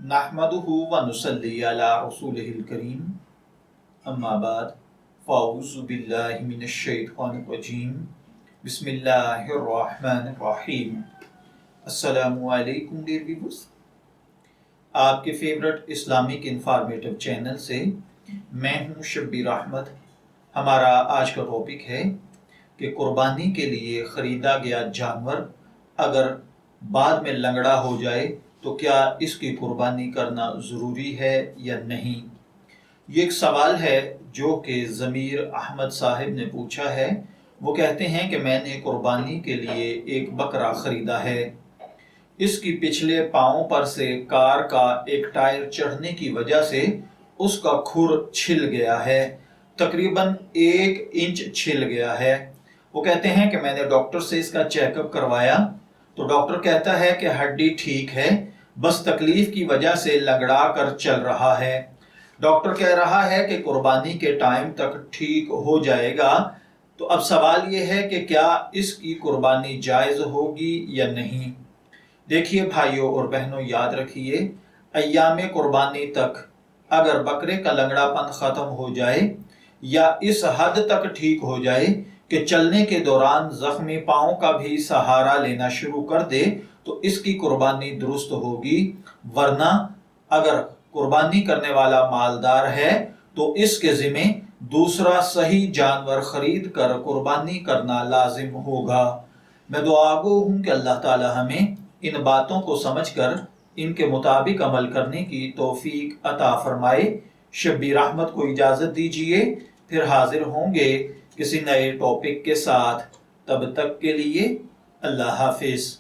नहमदुहु व नुसल्ली अला रसूलिहिल करीम अम्मा बाद फ़अऊज़ु बिल्लाहि मिनश शैतानिर रजीम बिस्मिल्लाहिर रहमानिर रहीम। अस्सलामु अलैकुम डियर व्यूअर्स, आपके फेवरेट इस्लामिक इंफॉर्मेटिव चैनल से मैं हूँ शब्बीर अहमद। हमारा आज का टॉपिक है कि कुर्बानी के लिए ख़रीदा गया जानवर अगर बाद में लंगड़ा हो जाए तो क्या इसकी कुर्बानी करना ज़रूरी है या नहीं। ये एक सवाल है जो कि ज़मीर अहमद साहिब ने पूछा है। वो कहते हैं कि मैंने कुर्बानी के लिए एक बकरा ख़रीदा है। इसकी पिछले पाँव पर से कार का एक टायर चढ़ने की वजह से उसका खुर छिल गया है, तकरीबन 1 इंच छिल गया है। वो कहते हैं कि मैंने डॉक्टर से इसका चेकअप करवाया तो डॉक्टर कहता है कि हड्डी ठीक है, बस तकलीफ की वजह से लंगड़ा कर चल रहा है। डॉक्टर कह रहा है कि कुर्बानी के टाइम तक ठीक हो जाएगा। तो अब सवाल ये है कि क्या इसकी कुर्बानी जायज़ होगी या नहीं। देखिए भाइयों और बहनों, याद रखिए, अय्याम कुर्बानी तक अगर बकरे का लंगड़ापन ख़त्म हो जाए या इस हद तक ठीक हो जाए कि चलने के दौरान जख्मी पाँव का भी सहारा लेना शुरू कर दे तो इसकी कुर्बानी दुरुस्त होगी। वरना अगर कुर्बानी करने वाला मालदार है तो इसके ज़िम्मे दूसरा सही जानवर खरीद कर कुर्बानी करना लाजिम होगा। मैं दुआगो हूँ कि अल्लाह ताला हमें इन बातों को समझकर इनके मुताबिक अमल करने की तौफीक अता फरमाए। शब्बीर अहमद को इजाज़त दीजिए, फिर हाजिर होंगे किसी नए टॉपिक के साथ। तब तक के लिए अल्लाह हाफिज़।